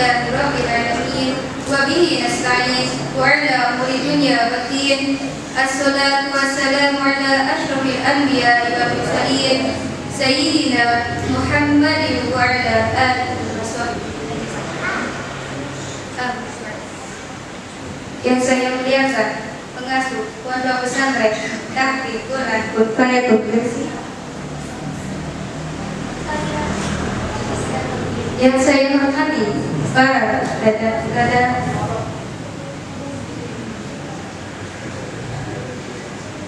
Alhamdulillahi Rabbil Alamin. Wabihi nasta'in wa ala umuri dunya waddin. Assalatu wassalamu ala ashrafil anbiya'i wal mursalin Sayyidina Muhammadin wa ala alihi wa sahbihi. Yang saya muliakan pengasuh Pondok Pesantren Tahfiz Quran Fayatul Bersih, yang saya hormati para dada-dada,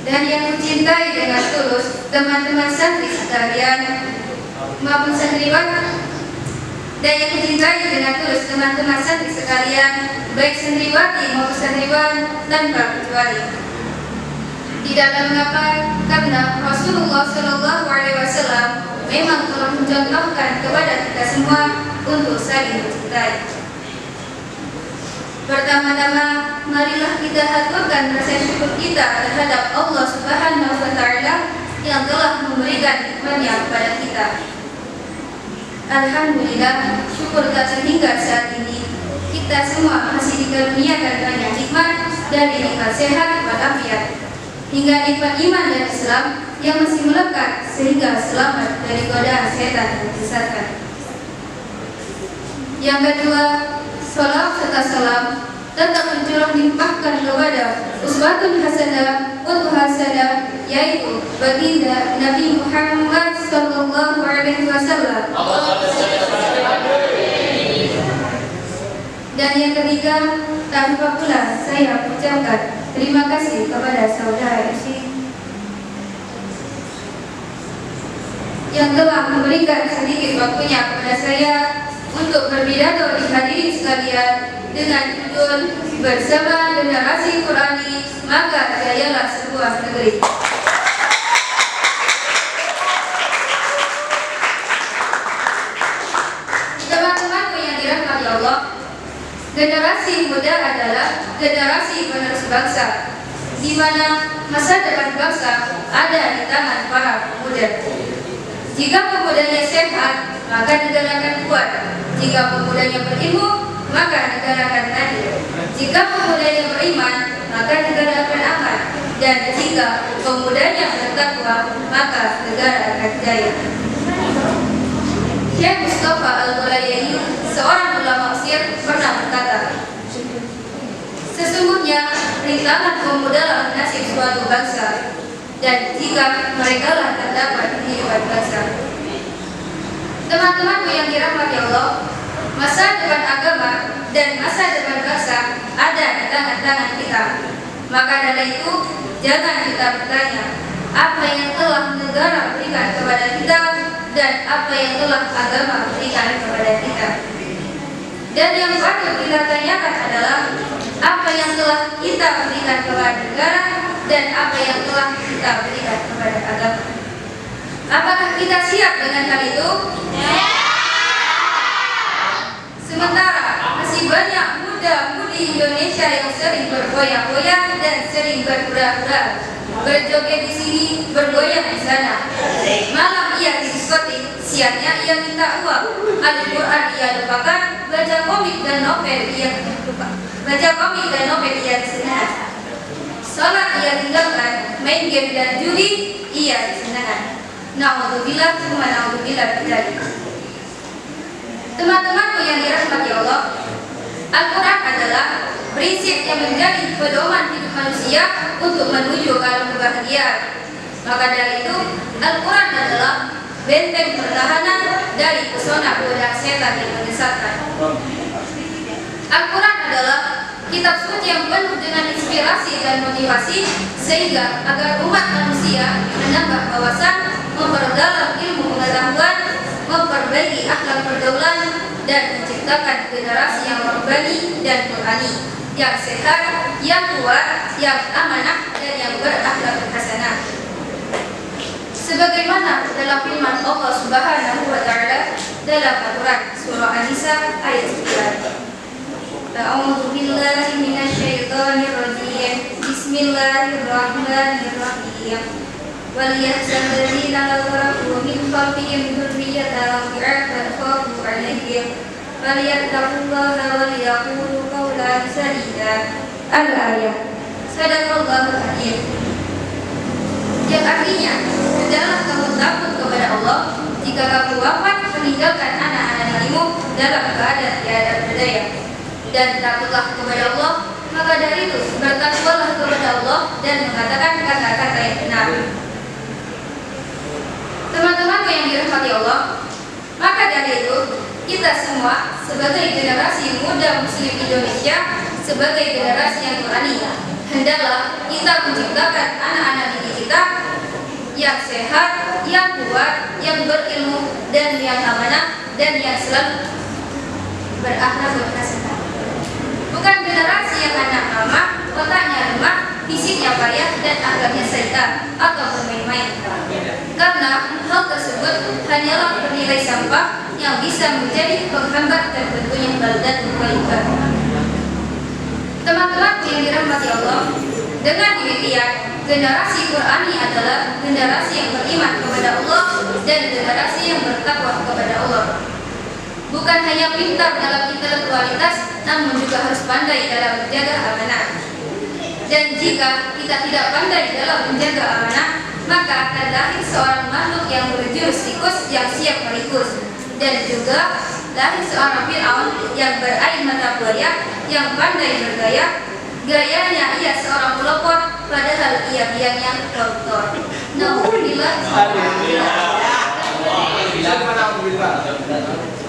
dan yang mencintai dengan tulus teman-teman santri sekalian maupun santriwan, dan yang mencintai dengan tulus teman-teman santri sekalian, baik santriwati maupun santriwan tanpa kecuali. Tidaklah mengapa, karena Rasulullah SAW memang telah mencontohkan kepada kita semua untuk saling mencintai. Pertama-tama, marilah kita haturkan rasa syukur kita terhadap Allah Subhanahu wa Ta'ala yang telah memberikan nikmatnya kepada kita. Alhamdulillah, syukur tak terhingga saat ini kita semua masih dikaruniakan banyak nikmat, dari nikmat sehat walafiat hingga nikmat iman dan Islam yang masih melekat sehingga selamat dari godaan setan yang menyesatkan. Yang kedua, salawat serta salam tetap mencurah limpahkan kepada uswatun hasanah wa hasanah, yaitu baginda Nabi Muhammad sallallahu alaihi wasallam. Dan yang ketiga, tak lupa pula saya ucapkan terima kasih kepada saudara MC yang telah memberikan sedikit waktunya kepada saya untuk berpidato di hadirin sekalian dengan judul Bersama Generasi Qurani Maka Jayalah Sebuah Negeri. Teman-temanku yang dirahmati Allah, generasi muda adalah generasi penerus bangsa, di mana masa depan bangsa ada di tangan para pemuda. Jika pemudanya sehat, maka negara akan kuat. Jika pemudanya berilmu, maka negara akan adil. Jika pemudanya beriman, maka negara akan aman. Dan jika pemudanya bertakwa, maka negara akan jaya. Syekh Mustafa Al-Ghulayani, seorang ulama Mesir, pernah berkata, sesungguhnya rintangan pemudalah nasib suatu bangsa, dan jika mereka lah terdapat kehidupan bangsa. Teman-temanku yang dirahmati Allah, masa depan agama dan masa depan bangsa ada di tangan-tangan kita. Maka dari itu, jangan kita bertanya apa yang telah negara berikan kepada kita dan apa yang telah agama berikan kepada kita. Dan yang patut kita tanyakan adalah apa yang telah kita berikan kepada negara dan apa yang telah kita berikan kepada agama. Apakah kita siap dengan hal itu? Sementara masih banyak muda-mudi Indonesia yang sering bergoyang-goyang dan sering berpura-pura, berjoget di sini, bergoyang di sana. Malam ia di diskotik, siangnya ia minta uang. Al-Quran ia lupakan, baca komik dan novel ia disenangkan. Salat ia tinggalkan, main game dan judi ia disenangkan. Na'udzubillah, semua na'udzubillah terjadi. Teman-temanku yang dirahmati Allah, Al-Quran adalah prinsip yang menjadi pedoman hidup manusia untuk menuju ke alam kebahagiaan. Maka dari itu, Al-Quran adalah benteng pertahanan dari pesona godaan setan yang menyesatkan. Al-Quran adalah kitab suci yang penuh dengan inspirasi dan motivasi, sehingga agar umat manusia menambah wawasan, memperdalam ilmu pengetahuan, memperbaiki akhlak pergaulan, dan menciptakan generasi yang rabbani dan qur'ani, yang sehat, yang kuat, yang amanah, dan yang berakhlak hasanah. Sebagaimana dalam firman Allah Subhanahu wa Ta'ala dalam Al-Quran surah An-Nisa ayat 9. A'udzu billahi minasyaitonir rajim. Bismillahirrahmanirrahim. Wal yahzan alladziina kafaru min khalfihim dzurriyyatan dha'afan khafu 'alaihim falyattaqullaha wa liyaqulu qawlan sadida. Al-ayat. Sadaqallahul adzim. Yang artinya, hendaklah kamu takut kepada Allah jika kamu wafat meninggalkan anak-anak dirimu dalam keadaan tiada berdaya, dan takutlah kepada Allah. Maka dari itu bertakwalah kepada Allah dan mengatakan kata-kata yang benar. Teman-temanku yang dirahmati Allah, maka dari itu kita semua sebagai generasi muda Muslim Indonesia, sebagai generasi yang Qurani, hendaklah kita menciptakan anak-anak didik kita yang sehat, yang kuat, yang berilmu, dan yang amanah, dan yang selalu berakhlak berhasanah. Bukan generasi yang anak lemah, otaknya lemah, fisiknya payah, dan agaknya setan atau bermain-main. Karena hal tersebut hanyalah bernilai sampah yang bisa menjadi penghambat terbentuknya baldatun thayyibah. Teman-teman yang dirahmati Allah, dengan demikian generasi Qurani adalah generasi yang beriman kepada Allah dan generasi yang bertakwa kepada Allah. Bukan hanya pintar dalam intelektualitas, namun juga harus pandai dalam menjaga amanah. Dan jika kita tidak pandai dalam menjaga amanah, maka akan lahir seorang makhluk yang berjurus tikus yang siap merikus, dan juga lahir seorang Fir'aun yang berair mata buaya, yang pandai bergaya. Gayanya ia seorang pelopor, padahal ia biangnya koruptor. Nauzubillah.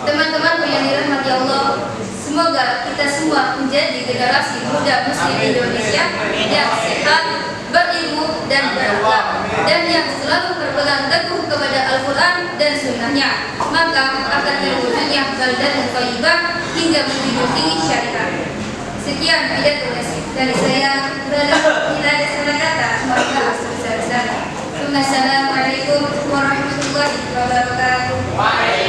Teman-temanku yang dirahmati Allah, semoga kita semua menjadi generasi muda Muslim Indonesia yang sehat, berilmu, dan berakhlak, dan yang selalu berpegang teguh kepada Al-Quran dan Sunnahnya. Maka akan terwujudnya baldatun thayyibah hingga menjunjung tinggi syariat. Sekian pidato dari saya. Bila ada salah kata, mohon maaf sebesar-besarnya. Assalamualaikum warahmatullahi wabarakatuh.